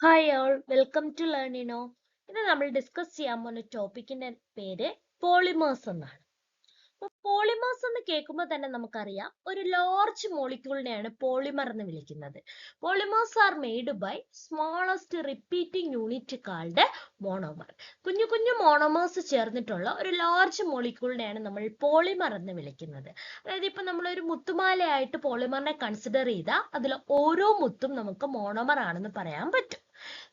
Hi all welcome to Learnino. ഇന്ന് നമ്മൾ discuss ചെയ്യാൻ പോകുന്ന ടോപ്പിക്കിന്റെ പേര് പോളിമേഴ്സ് എന്നാണ്. പോളിമേഴ്സ് എന്ന് കേൾക്കുമ്പോൾ തന്നെ നമുക്കറിയാം ഒരു ലാർജ് മോളിക്യൂളിനെയാണ് പോളിമർ എന്ന് വിളിക്കുന്നത്. Polymers are made by smallest repeating unit called monomer. കുഞ്ഞു കുഞ്ഞു മോണോമേഴ്സ് ചേർന്നിട്ടുള്ള ഒരു ലാർജ് മോളിക്യൂളിനെയാണ് നമ്മൾ പോളിമർ എന്ന് വിളിക്കുന്നത്. അതായത് ഇപ്പൊ നമ്മളൊരു മുത്തുമാലയായിട്ട് പോളിമറിനെ കൺസിഡർ ചെയ്താൽ അതിൽ ഓരോ മുത്തും നമുക്ക് മോണോമർ ആണെന്ന് പറയാൻ പറ്റും.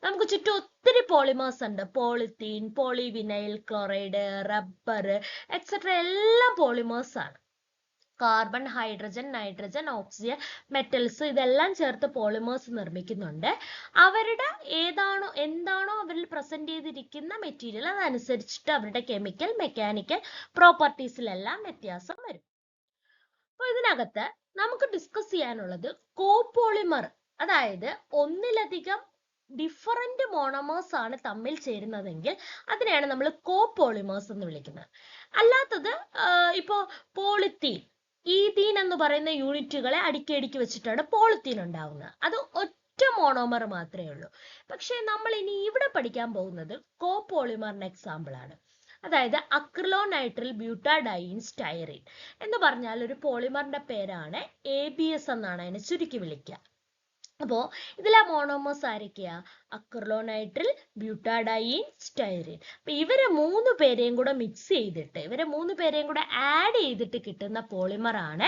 നമുക്ക് ചുറ്റും ഒത്തിരി പോളിമേഴ്സ് ഉണ്ട്. Polythene, polyvinyl chloride, rubber etcetera എല്ലാം പോളിമേഴ്സ് ആണ്. Carbon, hydrogen, nitrogen, oxygen, metals ഇതെല്ലാം ചേർത്ത് പോളിമേഴ്സ് നിർമ്മിക്കുന്നുണ്ട്. അവരുടെ എന്താണോ അവരിൽ പ്രസന്റ് ചെയ്തിരിക്കുന്ന മെറ്റീരിയൽ അതനുസരിച്ചിട്ട് അവരുടെ കെമിക്കൽ, മെക്കാനിക്കൽ പ്രോപ്പർട്ടീസിലെല്ലാം വ്യത്യാസം വരും. അപ്പൊ ഇതിനകത്ത് നമുക്ക് ഡിസ്കസ് ചെയ്യാനുള്ളത് കോപോളിമർ, അതായത് ഒന്നിലധികം ഡിഫറൻറ്റ് മോണോമേഴ്സ് ആണ് തമ്മിൽ ചേരുന്നതെങ്കിൽ അതിനെയാണ് നമ്മൾ കോപോളിമേഴ്സ് എന്ന് വിളിക്കുന്നത്. അല്ലാത്തത് ഇപ്പോ പോളിത്തീൻ, ഈതീൻ എന്ന് പറയുന്ന യൂണിറ്റുകളെ അടുക്കി വെച്ചിട്ടാണ് പോളിത്തീൻ ഉണ്ടാവുന്നത്. അത് ഒറ്റ മോണോമർ മാത്രമേ ഉള്ളൂ. പക്ഷെ നമ്മൾ ഇനി ഇവിടെ പഠിക്കാൻ പോകുന്നത് കോപോളിമറിന്റെ എക്സാമ്പിൾ ആണ്. അതായത് അക്രിലോനൈട്രിൽ ബ്യൂട്ടാഡൈൻ സ്റ്റൈറീൻ എന്ന് പറഞ്ഞാൽ ഒരു പോളിമറിന്റെ പേരാണ്. ABS എന്നാണ് അതിനെ ചുരുക്കി വിളിക്കുക. അപ്പോ ഇതിലെ മോണോമേഴ്സ് ആരൊക്കെയാ? അക്രിലോനൈട്രിൽ, ബ്യൂട്ടാഡൈൻ, സ്റ്റൈറീൻ. അപ്പൊ ഇവരെ മൂന്ന് പേരെയും കൂടെ മിക്സ് ചെയ്തിട്ട്, ഇവരെ മൂന്ന് പേരെയും കൂടെ ആഡ് ചെയ്തിട്ട് കിട്ടുന്ന പോളിമർ ആണ്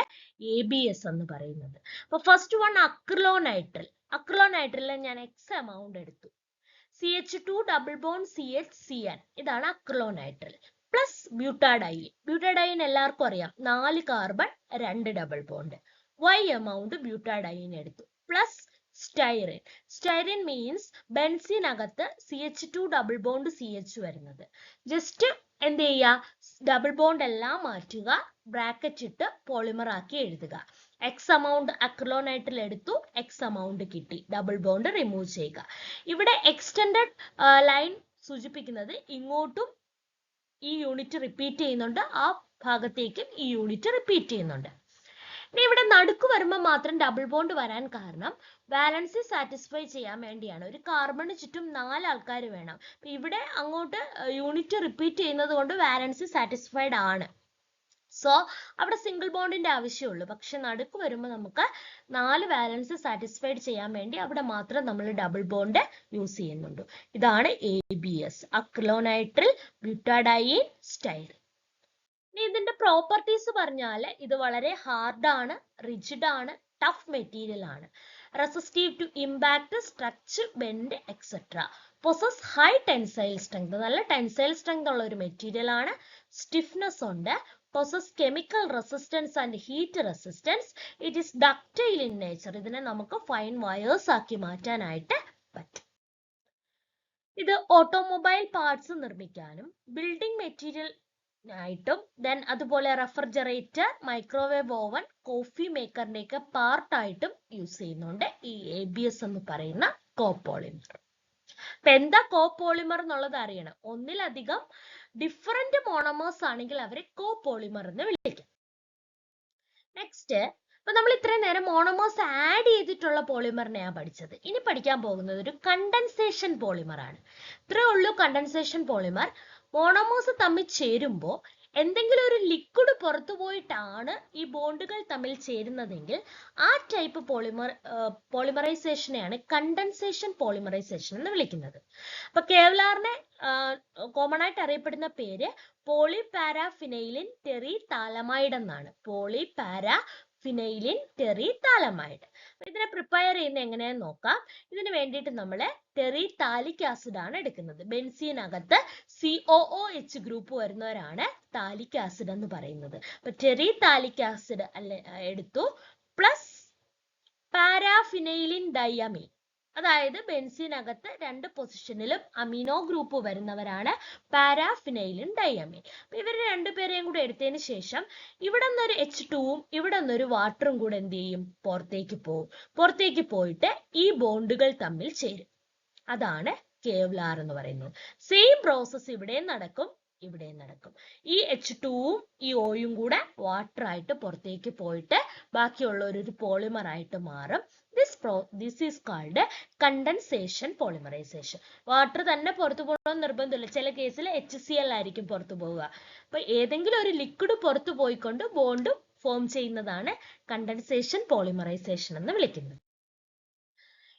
ABS എന്ന് പറയുന്നത്. അപ്പൊ ഫസ്റ്റ് വൺ അക്രിലോനൈട്രിൽ. അക്രിലോനൈട്രിൽ ഞാൻ എക്സ് എമൗണ്ട് എടുത്തു. CH2 ഡബിൾ ബോണ്ട് CHCN, ഇതാണ് അക്രിലോനൈട്രിൽ. Plus butadiene. ബ്യൂട്ടാഡൈൻ എല്ലാവർക്കും അറിയാം, 4 carbon 2 double bond. Y amount butadiene എടുത്തു. Plus styrene. സ്റ്റൈറിൻ മീൻസ് ബെൻസിനകത്ത് CH2 ഡബിൾ ബോണ്ട് CH വരുന്നത്. ജസ്റ്റ് എന്ത് ചെയ്യുക, ഡബിൾ ബോണ്ട് എല്ലാം മാറ്റുക, ബ്രാക്കറ്റ് ഇട്ട് പോളിമർ ആക്കി എഴുതുക. എക്സ് എമൗണ്ട് അക്രിലോനൈട്രിൽ എടുത്തു, എക്സ് എമൗണ്ട് കിട്ടി, ഡബിൾ ബോണ്ട് റിമൂവ് ചെയ്യുക. ഇവിടെ എക്സ്റ്റെൻഡഡ് ലൈൻ സൂചിപ്പിക്കുന്നത് ഇങ്ങോട്ടും ഈ യൂണിറ്റ് റിപ്പീറ്റ് ചെയ്യുന്നുണ്ട്, ആ ഭാഗത്തേക്കും ഈ യൂണിറ്റ് റിപ്പീറ്റ് ചെയ്യുന്നുണ്ട്. ഇനി ഇവിടെ നടുക്ക് വരുമ്പോൾ മാത്രം ഡബിൾ ബോണ്ട് വരാൻ കാരണം വാലൻസി സാറ്റിസ്ഫൈ ചെയ്യാൻ വേണ്ടിയാണ്. ഒരു കാർബണിന് ചുറ്റും 4 ആൾക്കാർ വേണം. ഇവിടെ അങ്ങോട്ട് യൂണിറ്റ് റിപ്പീറ്റ് ചെയ്യുന്നത് കൊണ്ട് വാലൻസി സാറ്റിസ്ഫൈഡ് ആണ്. സോ അവിടെ സിംഗിൾ ബോണ്ടിന്റെ ആവശ്യമുള്ളൂ. പക്ഷെ നടുക്ക് വരുമ്പോൾ നമുക്ക് 4 വാലൻസി സാറ്റിസ്ഫൈഡ് ചെയ്യാൻ വേണ്ടി അവിടെ മാത്രം നമ്മൾ ഡബിൾ ബോണ്ട് യൂസ് ചെയ്യുന്നുണ്ട്. ഇതാണ് ABS, അക്രിലോനൈട്രിൽ ബ്യൂട്ടാഡൈൻ സ്റ്റൈറിൻ. ഇനി ഇതിന്റെ പ്രോപ്പർട്ടീസ് പറഞ്ഞാൽ ഇത് വളരെ ഹാർഡാണ്, റിജിഡ് ആണ്, ടഫ് മെറ്റീരിയൽ ആണ്, resistive to impact, stretch, bend etcetera, possess high tensile strength, നല്ല ടെൻസൈൽ സ്ട്രെങ്ത് ഉള്ള ഒരു മെറ്റീരിയൽ ആണ്, സ്റ്റിഫ്നെസ് ഉണ്ട്, possess chemical resistance and heat resistance, it is ductile in nature. ഇതിനെ നമുക്ക് ഫൈൻ വയേഴ്സ് ആക്കി മാറ്റാനായിട്ട് പറ്റും. ഇത് ഓട്ടോമൊബൈൽ പാർട്സ് നിർമ്മിക്കാനും ബിൽഡിംഗ് മെറ്റീരിയൽ ആയിട്ടും ദെൻ അതുപോലെ റെഫ്രിജറേറ്റർ, മൈക്രോവേവ് ഓവൻ, കോഫി മേക്കറിന്റെയൊക്കെ പാർട്ടായിട്ടും യൂസ് ചെയ്യുന്നുണ്ട് ഈ ABS എന്ന് പറയുന്ന കോപോളിമർ. അപ്പൊ എന്താ കോപോളിമർ എന്നുള്ളത് അറിയണം. ഒന്നിലധികം ഡിഫറെന്റ് മോണോമേഴ്സ് ആണെങ്കിൽ അവരെ കോപോളിമർ എന്ന് വിളിക്കും. നെക്സ്റ്റ്, അപ്പൊ നമ്മൾ ഇത്രയും നേരം മോണോമേഴ്സ് ആഡ് ചെയ്തിട്ടുള്ള പോളിമറിനെയാണ് പഠിച്ചത്. ഇനി പഠിക്കാൻ പോകുന്നത് ഒരു കണ്ടൻസേഷൻ പോളിമർ ആണ്. ഇത്രേ ഉള്ളൂ കണ്ടൻസേഷൻ പോളിമർ. മോണോമേഴ്സ് തമ്മിൽ ചേരുമ്പോൾ എന്തെങ്കിലും ഒരു ലിക്വിഡ് പുറത്തു പോയിട്ടാണ് ഈ ബോണ്ടുകൾ തമ്മിൽ ചേരുന്നതെങ്കിൽ ആ ടൈപ്പ് പോളിമറൈസേഷനെയാണ് കണ്ടൻസേഷൻ പോളിമറൈസേഷൻ എന്ന് വിളിക്കുന്നത്. അപ്പൊ കെവ്ലാറിനെ കോമൺ ആയിട്ട് അറിയപ്പെടുന്ന പേര് പോളിപാരാഫിനൈലിൻ ടെറി താലമൈഡ് എന്നാണ്. പോളിപാരാഫിനൈലിൻ ടെറി താലമൈഡ്. ഇതിനെ പ്രിപ്പയർ ചെയ്യുന്ന എങ്ങനെയാന്ന് നോക്കാം. ഇതിന് വേണ്ടിയിട്ട് നമ്മൾ ടെറി താലിക് ആസിഡ് ആണ് എടുക്കുന്നത്. ബെൻസീനകത്ത് COOH ഗ്രൂപ്പ് വരുന്നവരാണ് താലിക് ആസിഡ് എന്ന് പറയുന്നത്. അപ്പൊ ടെറി താലിക് ആസിഡ് എടുത്തു, പ്ലസ് പാരാഫിനൈലിൻ ഡൈയമീൻ, അതായത് ബെൻസീനകത്ത് 2 പൊസിഷനിലും അമീനോ ഗ്രൂപ്പ് വരുന്നവരാണ് പാരാഫിനൈലിൻ ഡൈയമീൻ. അപ്പൊ ഇവർ രണ്ടുപേരെയും കൂടെ എടുത്തതിന് ശേഷം ഇവിടെ നിന്നൊരു H2ഉം ഇവിടെ നിന്നൊരു വാട്ടറും കൂടെ എന്ത് ചെയ്യും, പുറത്തേക്ക് പോകും. പുറത്തേക്ക് പോയിട്ട് ഈ ബോണ്ടുകൾ തമ്മിൽ ചേരും. അതാണ് കെവ്ലാർ എന്ന് പറയുന്നത്. സെയിം പ്രോസസ് ഇവിടെയും നടക്കും, ഇവിടെയും നടക്കും. ഈ H2ഉം ഈ Oയും കൂടെ വാട്ടർ ആയിട്ട് പുറത്തേക്ക് പോയിട്ട് ബാക്കിയുള്ള ഒരു പോളിമർ ആയിട്ട് മാറും. This is called condensation polymerization. Water തന്നെ പുറത്തു പോകണമെന്ന് നിർബന്ധമില്ല. ചില കേസിൽ HCl ആയിരിക്കും പുറത്തു പോവുക. അപ്പൊ ഏതെങ്കിലും ഒരു ലിക്വിഡ് പുറത്തു പോയിക്കൊണ്ട് ബോണ്ട് ഫോം ചെയ്യുന്നതാണ് കണ്ടൻസേഷൻ പോളിമറൈസേഷൻ എന്ന് വിളിക്കുന്നത്.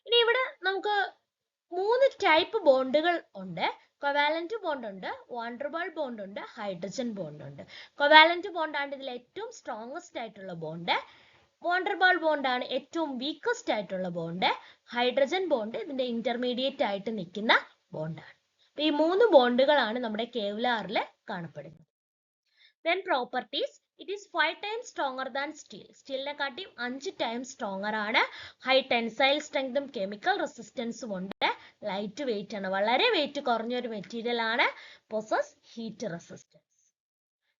ഇനി ഇവിടെ നമുക്ക് 3 ടൈപ്പ് ബോണ്ടുകൾ ഉണ്ട്. കൊവാലന്റ് ബോണ്ട് ഉണ്ട്, വാൻഡർവാൾ ബോണ്ട് ഉണ്ട്, ഹൈഡ്രജൻ ബോണ്ട് ഉണ്ട്. കൊവാലന്റ് ബോണ്ട് ആണ് ഇതിൽ ഏറ്റവും സ്ട്രോങ്സ്റ്റ് ആയിട്ടുള്ള ബോണ്ട്. വാൻഡർവാൾ ബോണ്ട് ആണ് ഏറ്റവും വീക്കസ്റ്റ് ആയിട്ടുള്ള ബോണ്ട്. ഹൈഡ്രജൻ ബോണ്ട് ഇതിന്റെ ഇന്റർമീഡിയറ്റ് ആയിട്ട് നിൽക്കുന്ന ബോണ്ടാണ്. ഈ 3 ബോണ്ടുകളാണ് നമ്മുടെ കെവ്ലാറിൽ കാണപ്പെടുന്നത്. Then properties, it is 5 times stronger than steel. സ്റ്റീലിനെ കാട്ടി 5 times stronger ആണ്. ഹൈ ടെൻസൈൽ സ്ട്രെങ്തും കെമിക്കൽ റെസിസ്റ്റൻസും ഉണ്ട്. ലൈറ്റ് വെയിറ്റ് ആണ്, വളരെ വെയിറ്റ് കുറഞ്ഞൊരു മെറ്റീരിയൽ ആണ്. possess heat resistance.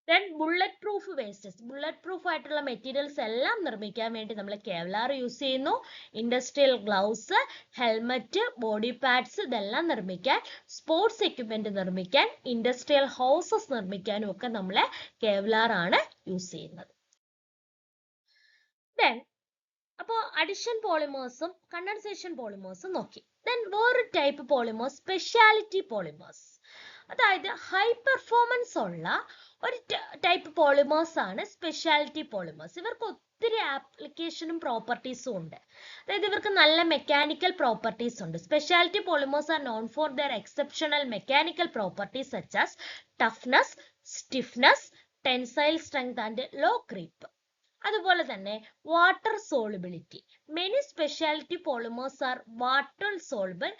Then bullet proof wastes. Bullet proof ആയിട്ടുള്ള മെറ്റീരിയൽസ് എല്ലാം നിർമ്മിക്കാൻ വേണ്ടി നമ്മൾ കെവ്ലാർ യൂസ് ചെയ്യുന്നു. Industrial gloves, helmet, body pads ഇതെല്ലാം നിർമ്മിക്കാൻ, സ്പോർട്സ് എക്യുപ്മെന്റ് നിർമ്മിക്കാൻ, ഇൻഡസ്ട്രിയൽ ഹൗസസ് നിർമ്മിക്കാനും ഒക്കെ നമ്മൾ കെവ്ലാർ ആണ് യൂസ് ചെയ്യുന്നത്. Then അപ്പോൾ അഡിഷൻ പോളിമേഴ്സും കണ്ടൻസേഷൻ പോളിമേഴ്സും നോക്കി. Then വേറൊരു ടൈപ്പ് പോളിമേഴ്സ് സ്പെഷ്യാലിറ്റി പോളിമേഴ്സ്. അതായത് ഹൈ പെർഫോമൻസ് ഉള്ള ഒരു ടൈപ്പ് പോളിമേഴ്സ് ആണ് സ്പെഷ്യാലിറ്റി പോളിമേഴ്സ്. ഇവർക്ക് ഒത്തിരി ആപ്ലിക്കേഷനും പ്രോപ്പർട്ടീസും ഉണ്ട്. അതായത് ഇവർക്ക് നല്ല മെക്കാനിക്കൽ പ്രോപ്പർട്ടീസ് ഉണ്ട്. Speciality polymers are known for their exceptional mechanical properties such as toughness, stiffness, tensile strength and low creep. അതുപോലെ തന്നെ water solubility. Many speciality polymers are water soluble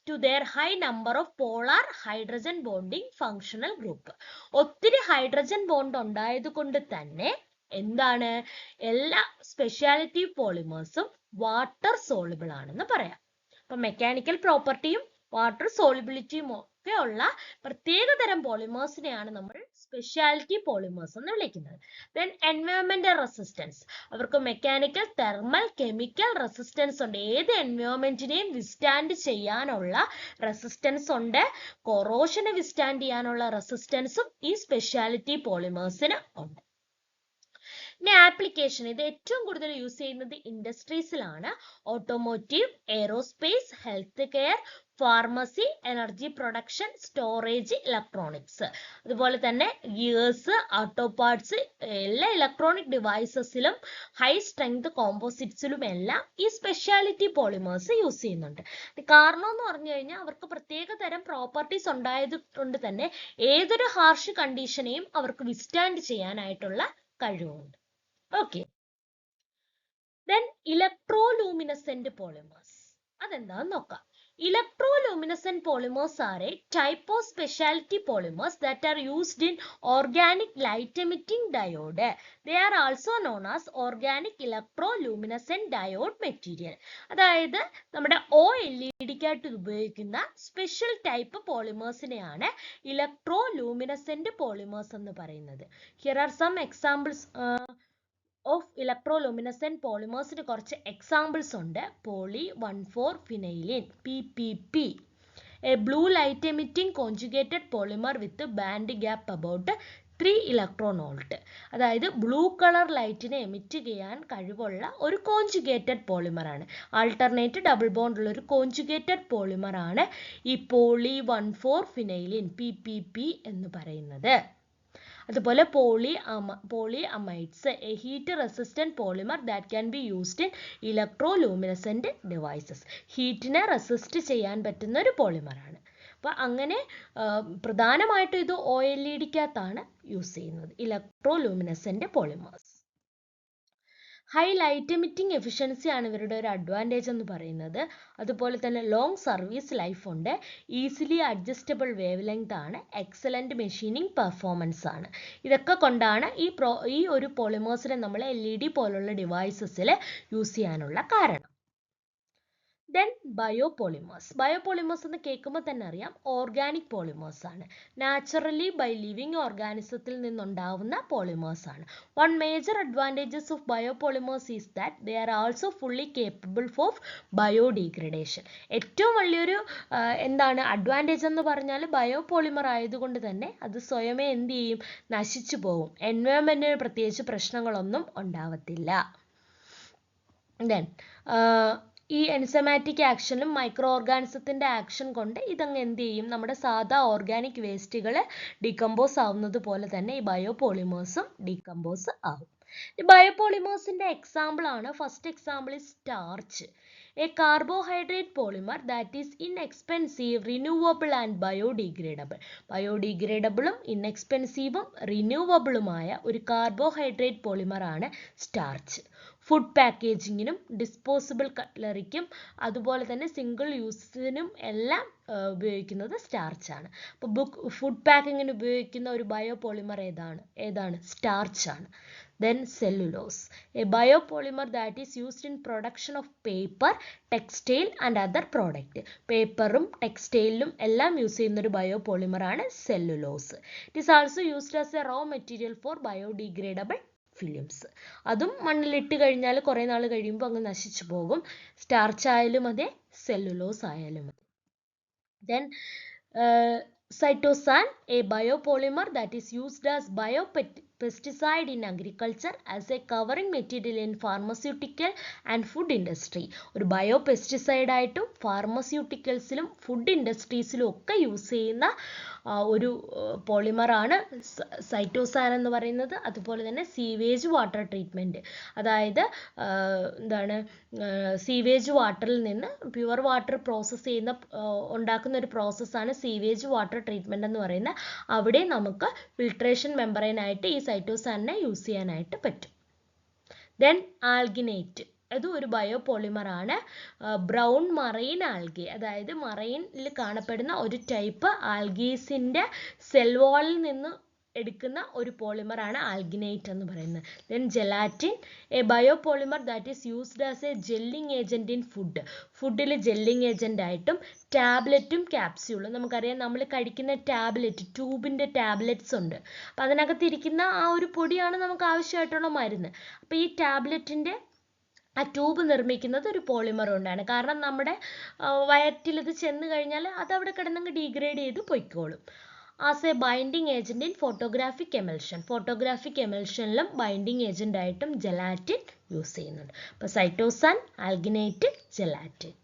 to their high number of polar hydrogen bonding functional group. ഒത്തിരി hydrogen bond ഉണ്ടായത് കൊണ്ട് തന്നെ എന്താണ്, എല്ലാ speciality പോളിമേഴ്സും water soluble ആണെന്ന് പറയാം. അപ്പൊ മെക്കാനിക്കൽ പ്രോപ്പർട്ടിയും വാട്ടർ സോളിബിലിറ്റിയും ഒക്കെ ഉള്ള പ്രത്യേകതരം പോളിമേഴ്സിനെയാണ് നമ്മൾ സ്പെഷ്യാലിറ്റി പോളിമേഴ്സ് എന്ന് വിളിക്കുന്നത്. ദെൻ എൻവയോൺമെന്റൽ റെസിസ്റ്റൻസ്. അവർക്ക് മെക്കാനിക്കൽ, തെർമൽ, കെമിക്കൽ റെസിസ്റ്റൻസ് ഉണ്ട്. ഏത് എൻവയോൺമെന്റിനെയും വിസ്റ്റാൻഡ് ചെയ്യാനുള്ള റെസിസ്റ്റൻസ് ഉണ്ട്. കൊറോഷനെ വിസ്റ്റാൻഡ് ചെയ്യാനുള്ള റെസിസ്റ്റൻസും ഈ സ്പെഷ്യാലിറ്റി പോളിമേഴ്സിന് ഉണ്ട്. ഇനി ആപ്ലിക്കേഷൻ, ഇത് ഏറ്റവും കൂടുതൽ യൂസ് ചെയ്യുന്നത് ഇൻഡസ്ട്രീസിലാണ്. Automotive, aerospace, health care, pharmacy, energy production, storage, electronics. അതുപോലെ തന്നെ ഗിയേഴ്സ്, ഓട്ടോ പാർട്സ്, എല്ലാ ഇലക്ട്രോണിക് ഡിവൈസസിലും ഹൈ സ്ട്രെങ്ത് കോമ്പോസിറ്റ്സിലും എല്ലാം ഈ സ്പെഷ്യാലിറ്റി പോളിമേഴ്സ് യൂസ് ചെയ്യുന്നുണ്ട്. കാരണം എന്ന് പറഞ്ഞു കഴിഞ്ഞാൽ അവർക്ക് പ്രത്യേക തരം പ്രോപ്പർട്ടീസ് ഉണ്ടായത് കൊണ്ട് തന്നെ ഏതൊരു ഹാർഷ് കണ്ടീഷനെയും അവർക്ക് വിസ്റ്റാൻഡ് ചെയ്യാനായിട്ടുള്ള കഴിവുണ്ട്. Okay. Then electroluminescent polymers. അതെന്താന്ന് നോക്കാം. Electroluminescent polymers are a type of specialty polymers that are used in organic light emitting diode. They are also known as organic electroluminescent diode material. അതായത് നമ്മുടെ OLED-ക്കായിട്ട് ഉപയോഗിക്കുന്ന special type പോളിമേഴ്സിനെയാണ് electroluminescent polymers എന്ന് പറയുന്നത്. Here are some examples of electroluminescent polymers. കുറച്ച് examples ഉണ്ട്. Poly 1,4-phenylene PPP, a blue light emitting conjugated polymer with band gap about 3 electron volt. അതായത് blue colour ലൈറ്റിനെ emit ചെയ്യാൻ കഴിവുള്ള ഒരു കോൺജുഗേറ്റഡ് പോളിമർ ആണ്. Alternate double bond ഉള്ള ഒരു conjugated polymer ആണ് ഈ പോളി 1,4-phenylene PPP എന്ന് പറയുന്നത്. അതുപോലെ polyamides, a heat resistant polymer that can be used in electroluminescent devices. ഹീറ്റിനെ റെസിസ്റ്റ് ചെയ്യാൻ പറ്റുന്ന ഒരു പോളിമർ ആണ്. അപ്പൊ അങ്ങനെ പ്രധാനമായിട്ടും ഇത് OLED-ക്കകത്താണ് യൂസ് ചെയ്യുന്നത്, electroluminescent polymers. High light emitting efficiency ആണ് ഇവരുടെ ഒരു അഡ്വാൻറ്റേജ് എന്ന് പറയുന്നത്. അതുപോലെ തന്നെ ലോങ് സർവീസ് ലൈഫ് ഉണ്ട്, ഈസിലി അഡ്ജസ്റ്റബിൾ വേവ് ലെങ്ത് ആണ്, എക്സലന്റ് മെഷീനിങ് പെർഫോമൻസ് ആണ്. ഇതൊക്കെ കൊണ്ടാണ് ഈ ഒരു പോളിമേഴ്സിനെ നമ്മൾ LED പോലുള്ള ഡിവൈസസിൽ യൂസ് ചെയ്യാനുള്ള കാരണം. Then biopolymers. Biopolymers എന്ന് കേൾക്കുമ്പോൾ തന്നെ അറിയാം ഓർഗാനിക് പോളിമേഴ്സ് ആണ്. നാച്ചുറലി ബൈ ലിവിങ് ഓർഗാനിസത്തിൽ നിന്നുണ്ടാവുന്ന പോളിമേഴ്സ് ആണ്. One major advantages of biopolymers is that they are also fully capable of biodegradation. ഏറ്റവും വലിയൊരു അഡ്വാൻറ്റേജ് എന്ന് പറഞ്ഞാൽ ബയോപോളിമർ ആയതുകൊണ്ട് തന്നെ അത് സ്വയമേ എന്ത് ചെയ്യും, നശിച്ചു പോകും. എൻവയോൺമെന്റിന് പ്രത്യേകിച്ച് പ്രശ്നങ്ങളൊന്നും ഉണ്ടാവത്തില്ല. ദെൻ ഈ എൻസൈമാറ്റിക് ആക്ഷനും മൈക്രോ ഓർഗാനിസത്തിൻ്റെ ആക്ഷൻ കൊണ്ട് ഇതങ്ങ് എന്ത് ചെയ്യും, നമ്മുടെ സാധാ ഓർഗാനിക് വേസ്റ്റുകൾ ഡീകമ്പോസ് ആവുന്നത് പോലെ തന്നെ ഈ ബയോപോളിമേഴ്സും ഡീകമ്പോസ് ആവും. ഈ ബയോപോളിമേഴ്സിൻ്റെ എക്സാമ്പിൾ ആണ്, first example is starch, a carbohydrate polymer that is inexpensive, renewable and biodegradable. ബയോഡിഗ്രേഡബിളും ഇൻഎക്സ്പെൻസീവും റിന്യൂവബിളുമായ ഒരു കാർബോഹൈഡ്രേറ്റ് പോളിമർ ആണ് സ്റ്റാർച്ച്. ഫുഡ് പാക്കേജിങ്ങിനും ഡിസ്പോസിബിൾ കട്ട്ലറിക്കും അതുപോലെ തന്നെ സിംഗിൾ യൂസിനും എല്ലാം ഉപയോഗിക്കുന്നത് സ്റ്റാർച്ചാണ്. അപ്പോൾ ഫുഡ് പാക്കിങ്ങിന് ഉപയോഗിക്കുന്ന ഒരു ബയോപോളിമർ ഏതാണ് സ്റ്റാർച്ചാണ്. Then cellulose, a biopolymer that is used in production of paper, textile and other product. പേപ്പറും ടെക്സ്റ്റൈലിലും എല്ലാം യൂസ് ചെയ്യുന്ന ഒരു ബയോപോളിമർ ആണ് cellulose. It is also used as a raw material for biodegradable films. അതും മണ്ണിലിട്ട് കഴിഞ്ഞാൽ കുറേ നാൾ കഴിയുമ്പോൾ അങ്ങ് നശിച്ചു പോകും. സ്റ്റാർച്ച് ആയാലും അതെ, സെല്ലുലോസ് ആയാലും അതെ. Then cytosan, a biopolymer that is used as biopesticide in agriculture as a covering material in pharmaceutical and food industry. ഒരു ബയോപെസ്റ്റിസൈഡ് ആയിട്ടും ഫാർമസ്യൂട്ടിക്കൽസിലും ഫുഡ് ഇൻഡസ്ട്രീസിലും ഒക്കെ യൂസ് ചെയ്യുന്ന ഒരു പോളിമറാണ് സൈറ്റോസാൻ എന്ന് പറയുന്നത്. അതുപോലെ തന്നെ സീവേജ് വാട്ടർ ട്രീറ്റ്മെൻറ്റ്, അതായത് എന്താണ് സീവേജ് വാട്ടറിൽ നിന്ന് പ്യുവർ വാട്ടർ പ്രോസസ്സ് ചെയ്യുന്ന ഉണ്ടാക്കുന്ന ഒരു പ്രോസസ്സാണ് സീവേജ് വാട്ടർ ട്രീറ്റ്മെൻറ്റ് എന്ന് പറയുന്നത്. അവിടെ നമുക്ക് ഫിൽട്രേഷൻ മെമ്പറൈനായിട്ട് ഈ സൈറ്റോസാനിനെ യൂസ് ചെയ്യാനായിട്ട് പറ്റും. ദെൻ ആൽഗിനേറ്റ്, അതും ഒരു ബയോപോളിമർ ആണ്. ബ്രൗൺ മറൈൻ ആൽഗി, അതായത് മറൈനിൽ കാണപ്പെടുന്ന ഒരു ടൈപ്പ് ആൽഗീസിൻ്റെ സെൽ വാളിൽ നിന്ന് എടുക്കുന്ന ഒരു പോളിമർ ആണ് ആൽഗിനേറ്റ് എന്ന് പറയുന്നത്. Then gelatin, A biopolymer that is used as A gelling agent in food. ഫുഡിൽ ജെല്ലിംഗ് ഏജൻ്റ് ആയിട്ടും ടാബ്ലറ്റും ക്യാപ്സ്യൂളും, നമുക്കറിയാം നമ്മൾ കഴിക്കുന്ന ടാബ്ലറ്റ്, ട്യൂബിൻ്റെ ടാബ്ലറ്റ്സ് ഉണ്ട്, അപ്പം അതിനകത്തിരിക്കുന്ന ആ ഒരു പൊടിയാണ് നമുക്ക് ആവശ്യമായിട്ടുള്ള മരുന്ന്. അപ്പോൾ ഈ ടാബ്ലറ്റിൻ്റെ ആ ട്യൂബ് നിർമ്മിക്കുന്നത് ഒരു പോളിമർ കൊണ്ടാണ്. കാരണം നമ്മുടെ വയറ്റിൽ ഇത് ചെന്ന് കഴിഞ്ഞാൽ അത് അവിടെ കിടന്നങ്ങ് ഡീഗ്രേഡ് ചെയ്ത് പൊയ്ക്കോളും. As a binding agent in photographic emulsion, photographic എമൽഷനിലും ബൈൻഡിങ് ഏജൻ്റ് ആയിട്ടും ജെലാറ്റിൻ യൂസ് ചെയ്യുന്നുണ്ട്. അപ്പോൾ സൈറ്റോസാൻ, ആൽഗിനേറ്റ്, ജെലാറ്റിൻ.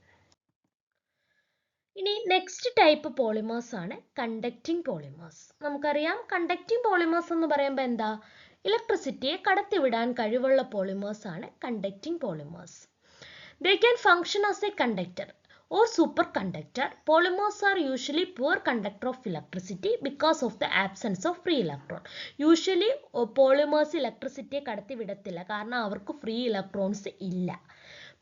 ഇനി നെക്സ്റ്റ് ടൈപ്പ് പോളിമേഴ്സ് ആണ് കണ്ടക്റ്റിംഗ് പോളിമേഴ്സ്. നമുക്കറിയാം കണ്ടക്റ്റിംഗ് പോളിമേഴ്സ് എന്ന് പറയുമ്പോൾ എന്താ, ഇലക്ട്രിസിറ്റിയെ കടത്തിവിടാൻ കഴിവുള്ള പോളിമേഴ്സ് ആണ് conducting polymers. They can function as a conductor or superconductor. Polymers are usually poor conductor of electricity because of the absence of free electron. Usually polymers ഇലക്ട്രിസിറ്റിയെ കടത്തി വിടത്തില്ല, കാരണം അവർക്ക് ഫ്രീ ഇലക്ട്രോൺസ് ഇല്ല.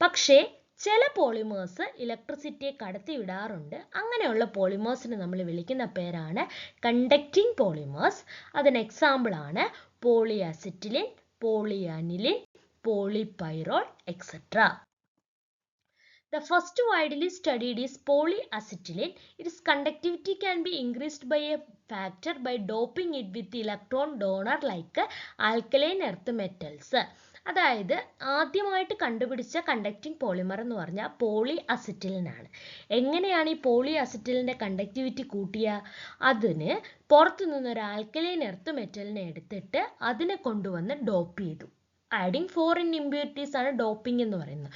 പക്ഷേ ചില പോളിമേഴ്സ് ഇലക്ട്രിസിറ്റിയെ കടത്തി വിടാറുണ്ട്. അങ്ങനെയുള്ള പോളിമേഴ്സിനെ നമ്മൾ വിളിക്കുന്ന പേരാണ് കണ്ടക്റ്റിംഗ് പോളിമേഴ്സ്. അതിന് എക്സാമ്പിൾ ആണ് പോളിഅസിറ്റിലിൻ, പോളിയാനിലിൻ, പോളിപൈറോൾ etcetera. The first widely studied is polyacetylene. Its conductivity can be increased by a factor by doping it with electron donor like alkaline earth metals. അതായത് ആദ്യമായിട്ട് കണ്ടുപിടിച്ച കണ്ടക്റ്റിംഗ് പോളിമർ എന്ന് പറഞ്ഞാൽ പോളി അസിറ്റിലിൻ ആണ്. എങ്ങനെയാണ് ഈ പോളി അസിറ്റിലിൻ്റെ കണ്ടക്ടിവിറ്റി കൂട്ടിയ, അതിന് പുറത്തു നിന്നൊരു ആൽക്കലൈൻ എർത്ത് മെറ്റലിനെ എടുത്തിട്ട് അതിനെ കൊണ്ടുവന്ന് ഡോപ്പ് ചെയ്തു. ആഡിങ് ഫോറിൻ ഇമ്പ്യൂരിറ്റീസ് ആണ് ഡോപ്പിംഗ് എന്ന് പറയുന്നത്.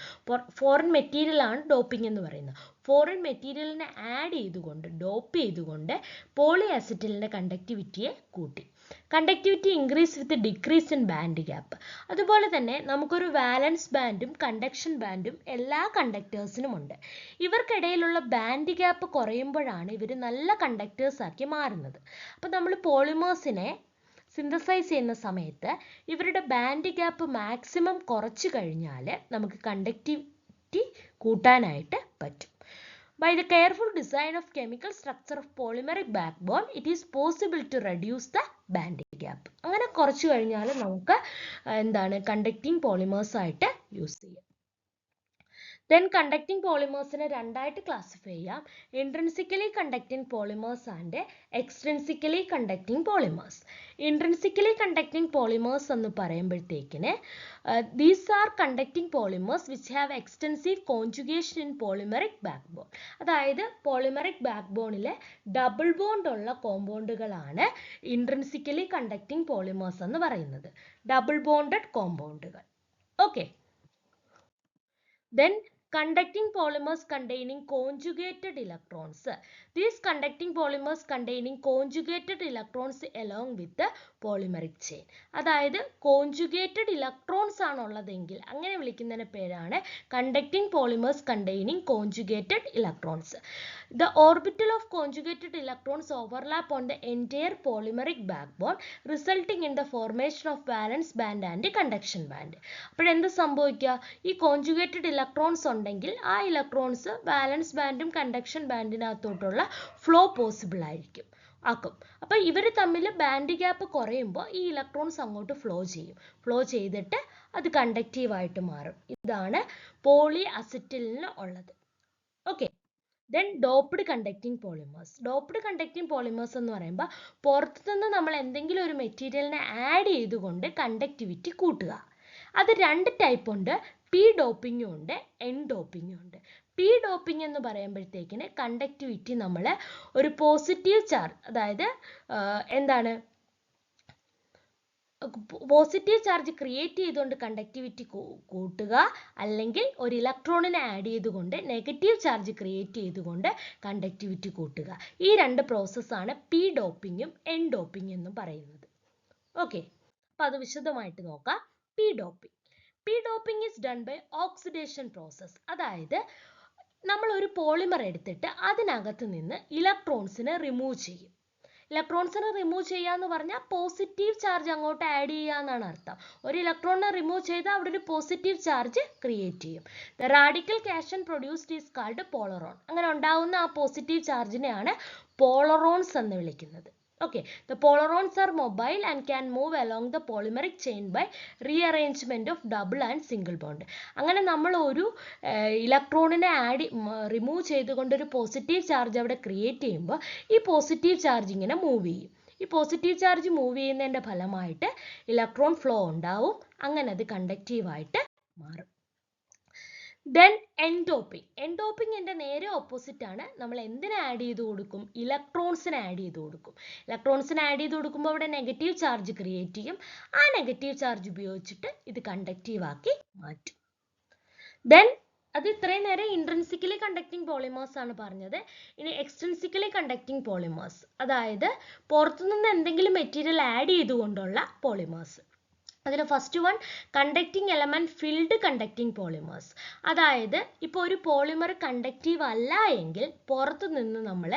ഫോറിൻ മെറ്റീരിയൽ ആണ് ഡോപ്പിംഗ് എന്ന് പറയുന്നത്. ഫോറിൻ മെറ്റീരിയലിനെ ആഡ് ചെയ്തുകൊണ്ട് ഡോപ്പ് ചെയ്തുകൊണ്ട് പോളി അസിറ്റിലിൻ്റെ കണ്ടക്ടിവിറ്റിയെ കൂട്ടി. Conductivity increase with decrease in band gap. അതുപോലെ തന്നെ നമുക്കൊരു വാലൻസ് ബാൻഡും കണ്ടക്ഷൻ ബാൻഡും എല്ലാ കണ്ടക്ടേഴ്സിനും ഉണ്ട്. ഇവർക്കിടയിലുള്ള ബാൻഡ് ഗ്യാപ്പ് കുറയുമ്പോഴാണ് ഇവർ നല്ല കണ്ടക്ടേഴ്സ് ആക്കി മാറുന്നത്. അപ്പോൾ നമ്മൾ പോളിമേഴ്സിനെ സിന്തസൈസ് ചെയ്യുന്ന സമയത്ത് ഇവരുടെ ബാൻഡ് ഗ്യാപ്പ് മാക്സിമം കുറച്ച് കഴിഞ്ഞാൽ നമുക്ക് കണ്ടക്ടിവിറ്റി കൂട്ടാനായിട്ട് പറ്റും. By the careful design of chemical structure of polymeric backbone, it is possible to reduce the band gap. അങ്ങനെ കുറച്ച് കഴിഞ്ഞാൽ നമുക്ക് എന്താണ് കണ്ടക്റ്റിംഗ് പോളിമേഴ്സ് ആയിട്ട് യൂസ് ചെയ്യാം. Then conducting polymers രണ്ടായിട്ട് ക്ലാസിഫൈ ചെയ്യാം. Intrinsically conducting polymers and extrinsically conducting polymers. Intrinsically conducting polymers എന്ന് പറയുമ്പോഴത്തേക്കിന് these are conducting polymers which have extensive conjugation in polymeric backbone. അതായത് പോളിമെറിക് ബാക്ക്ബോണിലെ ഡബിൾ ബോണ്ട് ഉള്ള കോമ്പൗണ്ടുകളാണ് ഇൻട്രിൻസിക്കലി കണ്ടക്റ്റിംഗ് പോളിമേഴ്സ് എന്ന് പറയുന്നത്. ഡബിൾ ബോണ്ടഡ് കോമ്പൗണ്ടുകൾ. Okay. Then conducting polymers containing conjugated electrons. These conducting polymers containing conjugated electrons along with the polymeric chain. അതായത് conjugated electrons ആണുള്ളതെങ്കിൽ അങ്ങനെ വിളിക്കുന്നതിന് പേരാണ് conducting polymers containing conjugated electrons. The orbital of conjugated electrons overlap on the entire polymeric backbone, resulting in the formation of valence band and conduction band. അപ്പോൾ എന്ത് സംഭവിക്കുക? ഈ conjugated electrons ഉണ്ടെങ്കിൽ ആ electrons വാലൻസ് ബാൻഡും conduction ബാൻഡിനകത്തോട്ടുള്ള flow possible ആയിരിക്കും ആക്കും. അപ്പൊ ഇവർ തമ്മിൽ ബാൻഡ് ഗ്യാപ്പ് കുറയുമ്പോൾ ഈ ഇലക്ട്രോൺസ് അങ്ങോട്ട് ഫ്ലോ ചെയ്തിട്ട് അത് കണ്ടക്റ്റീവ് ആയിട്ട് മാറും. ഇതാണ് പോളി അസിറ്റിലിന് ഉള്ളത്. Okay. Then doped conducting polymers. Doped conducting polymers എന്ന് പറയുമ്പോൾ പുറത്തുനിന്ന് നമ്മൾ എന്തെങ്കിലും ഒരു മെറ്റീരിയലിനെ ആഡ് ചെയ്തുകൊണ്ട് കണ്ടക്ടിവിറ്റി കൂട്ടുക. അത് രണ്ട് ടൈപ്പ് ഉണ്ട്. പി ഡോപ്പിംഗും ഉണ്ട്, എൻ ഡോപ്പിംഗും ഉണ്ട്. പി ഡോപ്പിംഗ് എന്ന് പറയുമ്പോഴത്തേക്കിന് കണ്ടക്ടിവിറ്റി നമ്മൾ ഒരു പോസിറ്റീവ് ചാർജ്, അതായത് എന്താണ്, പോസിറ്റീവ് ചാർജ് ക്രിയേറ്റ് ചെയ്തുകൊണ്ട് കണ്ടക്ടിവിറ്റി കൂട്ടുക, അല്ലെങ്കിൽ ഒരു ഇലക്ട്രോണിനെ ആഡ് ചെയ്തുകൊണ്ട് നെഗറ്റീവ് ചാർജ് ക്രിയേറ്റ് ചെയ്തുകൊണ്ട് കണ്ടക്ടിവിറ്റി കൂട്ടുക. ഈ രണ്ട് പ്രോസസ്സാണ് പി ഡോപ്പിങ്ങും എൻ ഡോപ്പിംഗ് എന്നും പറയുന്നത്. ഓക്കെ, അപ്പൊ അത് വിശദമായിട്ട് നോക്കാം. P doping. P doping is done by oxidation process. അതായത് നമ്മൾ ഒരു പോളിമർ എടുത്തിട്ട് അതിനകത്ത് നിന്ന് ഇലക്ട്രോൺസിനെ റിമൂവ് ചെയ്യും. ഇലക്ട്രോൺസിനെ റിമൂവ് ചെയ്യുക എന്ന് പറഞ്ഞാൽ പോസിറ്റീവ് ചാർജ് അങ്ങോട്ട് ആഡ് ചെയ്യുക എന്നാണ് അർത്ഥം. ഒരു ഇലക്ട്രോണിനെ റിമൂവ് ചെയ്താൽ അവിടെ ഒരു പോസിറ്റീവ് ചാർജ് ക്രിയേറ്റ് ചെയ്യും. The radical cation produced is called polaron. അങ്ങനെ ഉണ്ടാവുന്ന ആ പോസിറ്റീവ് ചാർജിനെയാണ് പോളറോൺസ് എന്ന് വിളിക്കുന്നത്. Okay, the polarons are mobile and can move along the polymeric chain by rearrangement of double and single bond. അങ്ങനെ നമ്മൾ ഒരു ഇലക്ട്രോണിനെ റിമൂവ് ചെയ്തുകൊണ്ട് ഒരു പോസിറ്റീവ് ചാർജ് അവിടെ ക്രിയേറ്റ് ചെയ്യുമ്പോൾ ഈ പോസിറ്റീവ് ചാർജ് ഇങ്ങനെ മൂവ് ചെയ്യും. ഈ പോസിറ്റീവ് ചാർജ് മൂവ് ചെയ്യുന്നതിൻ്റെ ഫലമായിട്ട് ഇലക്ട്രോൺ ഫ്ലോ ഉണ്ടാവും. അങ്ങനെ അത് കണ്ടക്റ്റീവായിട്ട് മാറും. ദെൻ എൻഡോപ്പിംഗ്. എൻഡോപ്പിങ്ങിൻ്റെ നേരെ ഓപ്പോസിറ്റ് ആണ്. നമ്മൾ എന്തിനെ ആഡ് ചെയ്ത് കൊടുക്കും? ഇലക്ട്രോൺസിനെ ആഡ് ചെയ്ത് കൊടുക്കും. ഇലക്ട്രോൺസിനെ ആഡ് ചെയ്ത് കൊടുക്കുമ്പോൾ അവിടെ നെഗറ്റീവ് ചാർജ് ക്രിയേറ്റ് ചെയ്യും. ആ നെഗറ്റീവ് ചാർജ് ഉപയോഗിച്ചിട്ട് ഇത് കണ്ടക്റ്റീവ് ആക്കി മാറ്റും. ദെൻ അത് ഇത്രയും നേരം ഇൻട്രിൻസിക്കലി കണ്ടക്റ്റിംഗ് പോളിമേഴ്സ് ആണ് പറഞ്ഞത്. ഇനി എക്സ്ട്രിൻസിക്കലി കണ്ടക്റ്റിംഗ് പോളിമേഴ്സ്, അതായത് പുറത്തുനിന്ന് എന്തെങ്കിലും മെറ്റീരിയൽ ആഡ് ചെയ്തുകൊണ്ടുള്ള പോളിമേഴ്സ്. അതിൽ first one conducting element filled conducting polymers. അതായത് ഇപ്പോൾ ഒരു പോളിമർ കണ്ടക്റ്റീവ് അല്ല എങ്കിൽ പുറത്തു നിന്ന് നമ്മൾ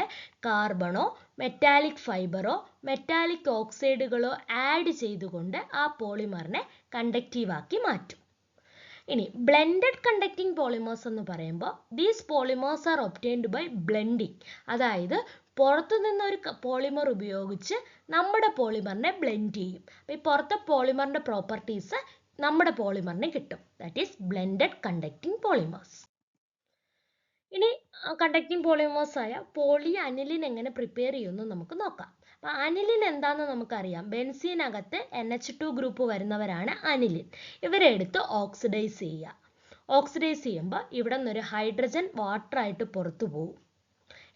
കാർബണോ മെറ്റാലിക് ഫൈബറോ മെറ്റാലിക് ഓക്സൈഡുകളോ ആഡ് ചെയ്തുകൊണ്ട് ആ പോളിമറിനെ കണ്ടക്റ്റീവ് ആക്കി മാറ്റും. ഇനി ബ്ലെൻഡഡ് കണ്ടക്റ്റിംഗ് പോളിമേഴ്സ് എന്ന് പറയുമ്പോൾ these polymers are obtained by blending. അതായത് പുറത്തു നിന്നൊരു പോളിമർ ഉപയോഗിച്ച് നമ്മുടെ പോളിമറിനെ ബ്ലെൻഡ് ചെയ്യും. അപ്പോൾ ഈ പുറത്തെ പോളിമറിൻ്റെ പ്രോപ്പർട്ടീസ് നമ്മുടെ പോളിമറിന് കിട്ടും. That is blended conducting polymers. ഇനി കണ്ടക്റ്റിംഗ് പോളിമേഴ്സ് ആയ പോളി അനിലിൻ എങ്ങനെ പ്രിപ്പയർ ചെയ്യുമെന്ന് നമുക്ക് നോക്കാം. അപ്പോൾ അനിലിൻ എന്താണെന്ന് നമുക്കറിയാം. ബെൻസീനകത്ത് NH2 ഗ്രൂപ്പ് വരുന്നവരാണ് അനിലിൻ. ഇവരെ എടുത്ത് ഓക്സിഡൈസ് ചെയ്യുക. ഓക്സിഡൈസ് ചെയ്യുമ്പോൾ ഇവിടെ നിന്നൊരു ഹൈഡ്രജൻ വാട്ടറായിട്ട് പുറത്തു പോകും.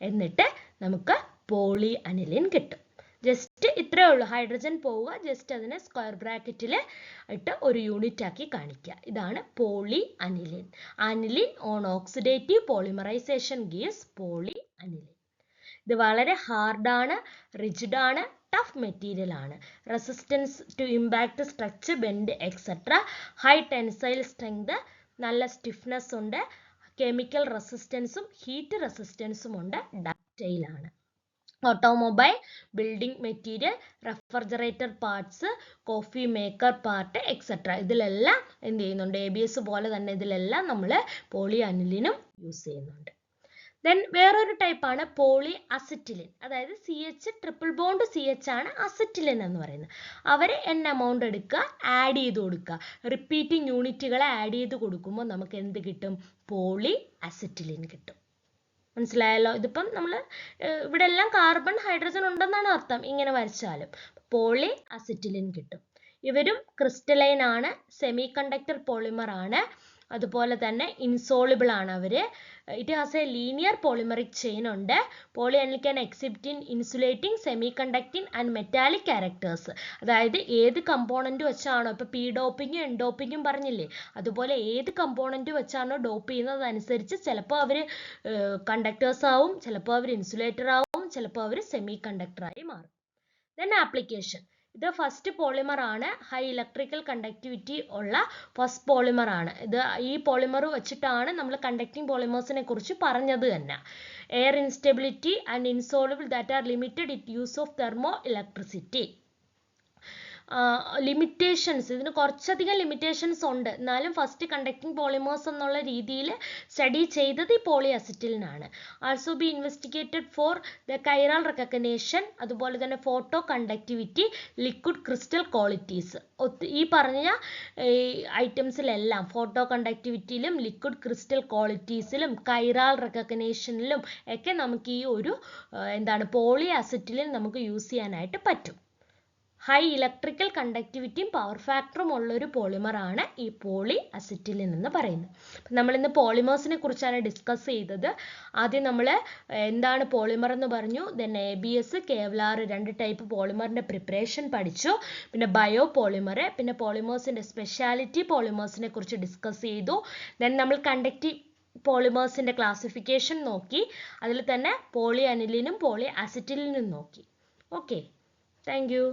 എന്നിട്ട് നമുക്ക് പോളി അനിലിൻ കിട്ടും. ജസ്റ്റ് ഇത്രയേ ഉള്ളൂ. ഹൈഡ്രജൻ പോവുക, ജസ്റ്റ് അതിനെ സ്ക്വയർ ബ്രാക്കറ്റിൽ ഇട്ട് ഒരു യൂണിറ്റ് ആക്കി കാണിക്കുക. ഇതാണ് poly aniline. Aniline on oxidative polymerization gives poly aniline. ഇത് വളരെ ഹാർഡാണ്, റിജിഡാണ്, ടഫ് മെറ്റീരിയൽ ആണ്. Resistance to impact, structure, bend etcetera, high tensile strength, നല്ല സ്റ്റിഫ്നെസ് ഉണ്ട്, കെമിക്കൽ റെസിസ്റ്റൻസും ഹീറ്റ് റെസിസ്റ്റൻസും ഉണ്ട്, ഡക്റ്റൈൽ ആണ്. Automobile, building material, refrigerator parts, coffee maker part etcetera ഇതിലെല്ലാം എന്ത് ചെയ്യുന്നുണ്ട്? ABS പോലെ തന്നെ ഇതിലെല്ലാം നമ്മൾ പോളി അനിലിനും യൂസ് ചെയ്യുന്നുണ്ട്. ദെൻ വേറൊരു ടൈപ്പാണ് പോളി അസിറ്റിലിൻ. അതായത് CH ട്രിപ്പിൾ ബോണ്ട് CH ആണ് അസിറ്റിലിൻ എന്ന് പറയുന്നത്. അവർ N എമൗണ്ട് എടുക്കുക, ആഡ് ചെയ്ത് കൊടുക്കുക. റിപ്പീറ്റിംഗ് യൂണിറ്റുകളെ ആഡ് ചെയ്ത് കൊടുക്കുമ്പോൾ നമുക്ക് എന്ത് കിട്ടും? പോളി അസിറ്റിലിൻ കിട്ടും. മനസ്സിലായല്ലോ? ഇതിപ്പം നമ്മൾ ഇവിടെ എല്ലാം കാർബൺ ഹൈഡ്രജൻ ഉണ്ടെന്നാണ് അർത്ഥം ഇങ്ങനെ വരച്ചാലും. പോളി അസിറ്റിലിൻ കിട്ടും. ഇവരും ക്രിസ്റ്റലൈൻ ആണ്, സെമി കണ്ടക്ടർ പോളിമർ ആണ്. അതുപോലെ തന്നെ ഇൻസോളിബിൾ ആണ് അവര്. It has a linear polymeric chain ഉണ്ട്. Polyaniline can exhibit in insulating, semi conducting and metallic characters. അതായത് ഏത് കമ്പോണന്റ് വെച്ചാണോ, ഇപ്പൊ പി ഡോപ്പിങ്ങും എൻ ഡോപ്പിങ്ങും പറഞ്ഞില്ലേ, അതുപോലെ ഏത് കമ്പോണന്റ് വെച്ചാണോ ഡോപ്പ് ചെയ്യുന്നത് അനുസരിച്ച് ചിലപ്പോൾ അവർ കണ്ടക്ടേഴ്സ് ആവും, ചിലപ്പോൾ അവർ ഇൻസുലേറ്റർ ആവും, ചിലപ്പോൾ അവർ സെമി കണ്ടക്ടറായി മാറും. Then application. ഇത് ഫസ്റ്റ് പോളിമർ ആണ്, ഹൈ ഇലക്ട്രിക്കൽ കണ്ടക്ടിവിറ്റി ഉള്ള ഫസ്റ്റ് പോളിമർ ആണ് ഇത്. ഈ പോളിമർ വെച്ചിട്ടാണ് നമ്മൾ കണ്ടക്ടിങ് പോളിമേഴ്സിനെ കുറിച്ച് പറഞ്ഞത് തന്നെ. Air instability and insoluble that are limited it use of thermo electricity. Limitations, ഇതിന് കുറച്ചധികം ലിമിറ്റേഷൻസ് ഉണ്ട്, എന്നാലും ഫസ്റ്റ് കണ്ടക്ടിങ് പോളിമേഴ്സ് എന്നുള്ള രീതിയിൽ സ്റ്റഡി ചെയ്തത് ഈ പോളി അസിറ്റിലിനാണ്. Also be investigated for the chiral recognition, അതുപോലെ തന്നെ photoconductivity, liquid crystal qualities. ഈ പറഞ്ഞ ഐറ്റംസിലെല്ലാം ഫോട്ടോ കണ്ടക്ടിവിറ്റിയിലും ലിക്വിഡ് ക്രിസ്റ്റൽ ക്വാളിറ്റീസിലും കൈറൽ റെക്കഗ്നേഷനിലും ഒക്കെ നമുക്ക് ഈ ഒരു പോളി അസിറ്റിലിൻ നമുക്ക് യൂസ് ചെയ്യാനായിട്ട് പറ്റും. ഹൈ ഇലക്ട്രിക്കൽ കണ്ടക്ടിവിറ്റിയും പവർ ഫാക്ടറും ഉള്ളൊരു പോളിമറാണ് ഈ പോളി അസിറ്റിലിൻ എന്ന് പറയുന്നത്. നമ്മൾ ഇന്ന് പോളിമേഴ്സിനെ കുറിച്ചാണ് ഡിസ്കസ് ചെയ്തത്. ആദ്യം നമ്മൾ എന്താണ് പോളിമർ എന്ന് പറഞ്ഞു, ദെൻ ABS, കെവ്ലാർ, 2 ടൈപ്പ് പോളിമറിന്റെ പ്രിപ്പറേഷൻ പഠിച്ചു, പിന്നെ ബയോ പോളിമർ, പിന്നെ പോളിമേഴ്സിന്റെ സ്പെഷ്യാലിറ്റി പോളിമേഴ്സിനെ കുറിച്ച് ഡിസ്കസ് ചെയ്തു. ദെൻ നമ്മൾ കണ്ടക്റ്റീവ് പോളിമേഴ്സിന്റെ ക്ലാസിഫിക്കേഷൻ നോക്കി, അതിൽ തന്നെ പോളി അനിലിനും പോളി അസിറ്റിലിനും നോക്കി. Okay, thank you.